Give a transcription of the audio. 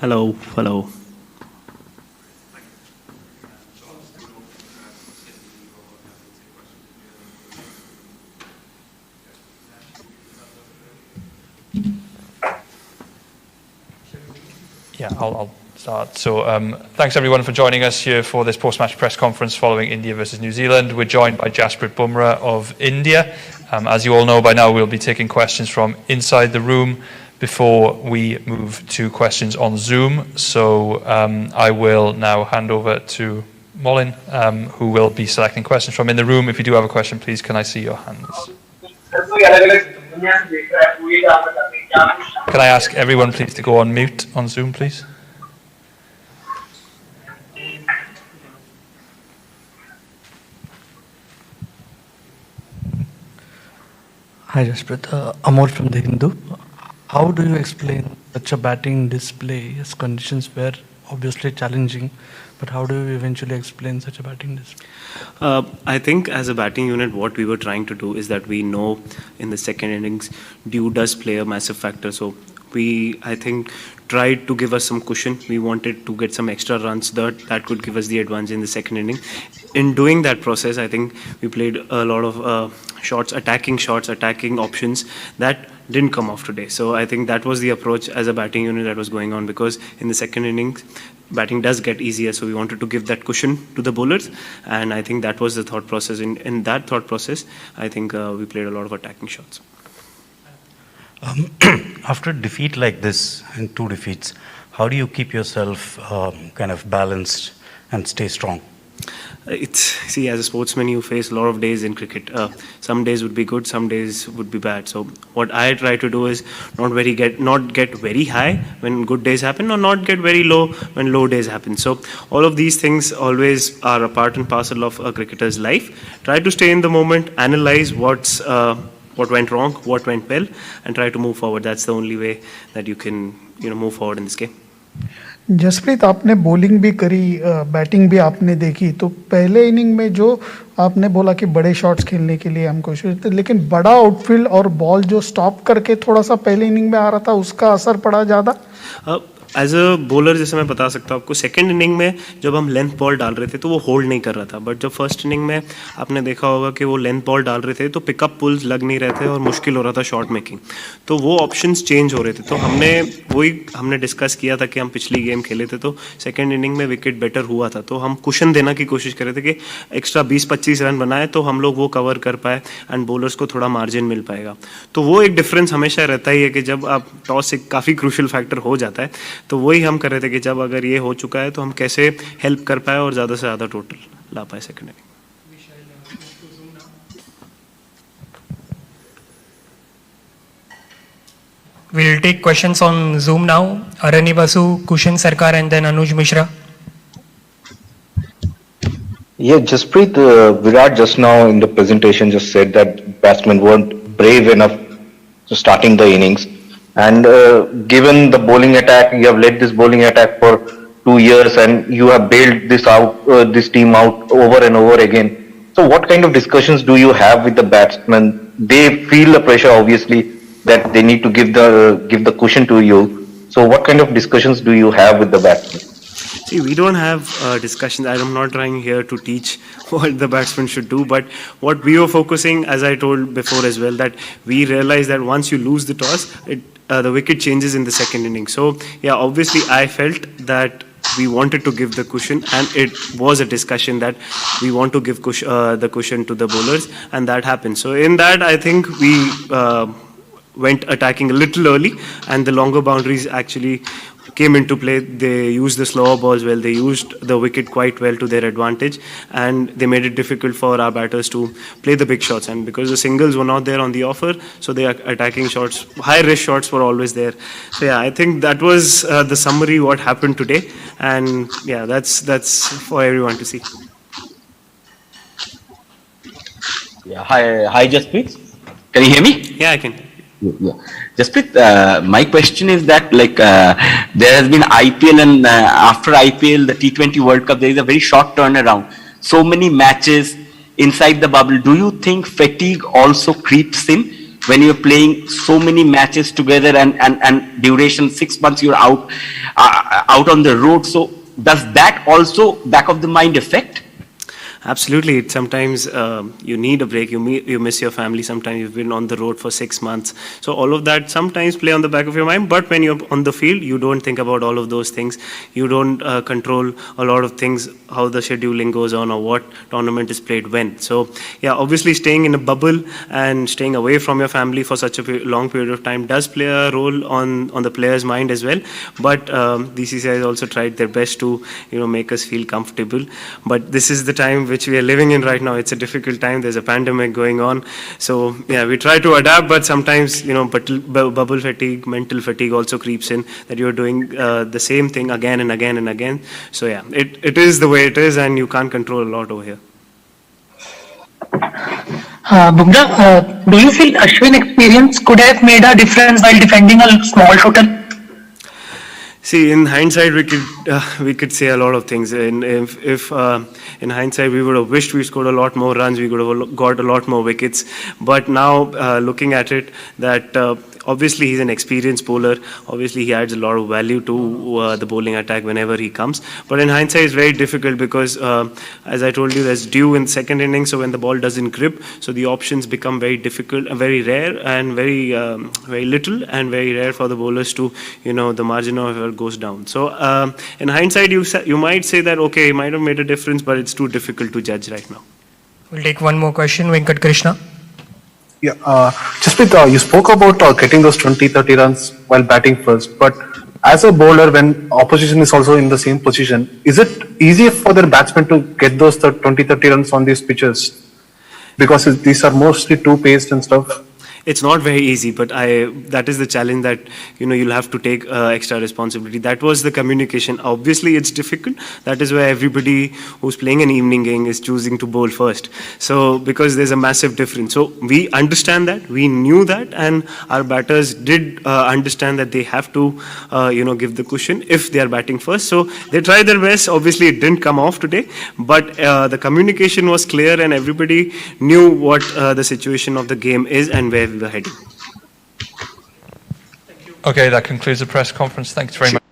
Hello, hello. Yeah, I'll start. So thanks everyone for joining us here for this post-match press conference following India versus New Zealand. We're joined by Jasprit Bumrah of India. As you all know by now, we'll be taking questions from inside the room before we move to questions on Zoom. So I will now hand over to Molin, who will be selecting questions from in the room. If you do have a question, please, can I see your hands? Can I ask everyone, please, to go on mute on Zoom, please? Hi, Jasprit. Amol from the Hindu. How do you explain such a batting display as conditions were obviously challenging, but how do you eventually explain such a batting display? I think as a batting unit, what we were trying to do is that we know in the second innings, dew does play a massive factor. So we, I think, tried to give us some cushion. We wanted to get some extra runs that could give us the advantage in the second inning. In doing that process, I think we played a lot of shots, attacking options that didn't come off today. So I think that was the approach as a batting unit that was going on, because in the second innings, batting does get easier. So we wanted to give that cushion to the bowlers. And I think that was the thought process. In that thought process, I think we played a lot of attacking shots. After a defeat like this, and 2 defeats, how do you keep yourself kind of balanced and stay strong? See, as a sportsman, you face a lot of days in cricket. Some days would be good, some days would be bad. So what I try to do is not get very high when good days happen, or not get very low when low days happen. So all of these things always are a part and parcel of a cricketer's life. Try to stay in the moment, analyze what went wrong, what went well, and try to move forward. That's the only way that you can move forward in this game. Jasprit, आपने bowling भी करी, batting भी आपने देखी, तो पहले inning में जो आपने बोला कि बड़े शॉट्स खेलने के लिए हम कोशिश थे, लेकिन बड़ा आउटफील्ड और बॉल जो स्टॉप करके थोड़ा सा पहले इनिंग में आ रहा था, उसका असर पड़ा ज़्यादा? एज अ बॉलर जैसे मैं बता सकता हूँ आपको, सेकंड इनिंग में जब हम लेंथ बॉल डाल रहे थे तो वो होल्ड नहीं कर रहा था, बट जब फर्स्ट इनिंग में आपने देखा होगा कि वो लेंथ बॉल डाल रहे थे तो पिकअप पुल्स लग नहीं रहे थे और मुश्किल हो रहा था शॉट मेकिंग, तो वो ऑप्शंस चेंज हो रहे थे. तो हमने डिस्कस किया था कि हम पिछली गेम खेले थे तो सेकेंड इनिंग में विकेट बेटर हुआ था, तो हम कुशन देना की कोशिश कर रहे थे कि एक्स्ट्रा 20-25 रन बनाए तो हम लोग वो कवर कर पाए एंड बॉलर्स को थोड़ा मार्जिन मिल पाएगा. तो वो एक डिफरेंस हमेशा रहता ही है कि जब आप टॉस एक काफ़ी क्रूशियल फैक्टर हो जाता है, तो वही हम कर रहे थे कि जब अगर ये हो चुका है तो हम कैसे हेल्प कर पाए और ज़्यादा से ज़्यादा टोटल ला पाए second inning. We'll take questions on Zoom now. Arani Basu, Kushan Sarkar, and then Anuj Mishra. Yeah, Jasprit, Virat just now in the presentation just said that batsmen weren't brave enough to starting the innings. And given the bowling attack, you have led this bowling attack for 2 years and you have bailed this team out over and over again. So what kind of discussions do you have with the batsmen? They feel the pressure, obviously, that they need to give the cushion to you. So what kind of discussions do you have with the batsmen? See, we don't have discussions. I'm not trying here to teach what the batsman should do, but what we were focusing, as I told before as well, that we realized that once you lose the toss, the wicket changes in the second inning. So yeah, obviously I felt that we wanted to give the cushion, and it was a discussion that we want to give the cushion to the bowlers, and that happened. So in that, I think we went attacking a little early, and the longer boundaries actually came into play. They used the slower balls well, they used the wicket quite well to their advantage, and they made it difficult for our batters to play the big shots. And because the singles were not there on the offer, so the attacking shots, high risk shots were always there. So yeah, I think that was the summary what happened today, and yeah, that's for everyone to see. Yeah, hi Jasprit, can you hear me? Yeah, I can. Yeah. Jasprit, my question is that there has been IPL, and after IPL, the T20 World Cup, there is a very short turnaround. So many matches inside the bubble. Do you think fatigue also creeps in when you're playing so many matches together and duration 6 months you're out on the road. So does that also back of the mind affect? Absolutely. Sometimes you need a break. You miss your family. Sometimes you've been on the road for 6 months. So all of that sometimes play on the back of your mind. But when you're on the field, you don't think about all of those things. You don't control a lot of things, how the scheduling goes on or what tournament is played when. So yeah, obviously staying in a bubble and staying away from your family for such a long period of time does play a role on the player's mind as well. But BCCI has also tried their best to make us feel comfortable. But this is the time which we are living in right now. It's a difficult time. There's a pandemic going on. So yeah, we try to adapt, but sometimes bubble fatigue, mental fatigue also creeps in, that you're doing the same thing again and again and again. So yeah, it is the way it is, and you can't control a lot over here. Bumrah, do you feel Ashwin experience could have made a difference while defending a small shooter? See, in hindsight, we could say a lot of things. If in hindsight we would have wished we scored a lot more runs, we could have got a lot more wickets. But now, looking at it, that obviously he's an experienced bowler. Obviously, he adds a lot of value to the bowling attack whenever he comes. But in hindsight, it's very difficult because, as I told you, there's dew in second innings. So when the ball doesn't grip, so the options become very difficult, very rare, and very little, and very rare for the bowlers to, the margin of error goes down. So in hindsight, you might say that okay, he might have made a difference, but it's too difficult to judge right now. We'll take one more question, Venkat Krishna. Yeah, Jasprit, you spoke about getting those 20-30 runs while batting first, but as a bowler, when opposition is also in the same position, is it easier for their batsmen to get those 20-30 runs on these pitches? Because these are mostly two-paced and stuff. It's not very easy, but that is the challenge that you'll have to take extra responsibility. That was the communication. Obviously, it's difficult. That is why everybody who's playing an evening game is choosing to bowl first. So because there's a massive difference. So we understand that, we knew that, and our batters did understand that they have to give the cushion if they are batting first. So they tried their best. Obviously, it didn't come off today, but the communication was clear, and everybody knew what the situation of the game is and where we were heading. Okay, that concludes the press conference. Thanks very much.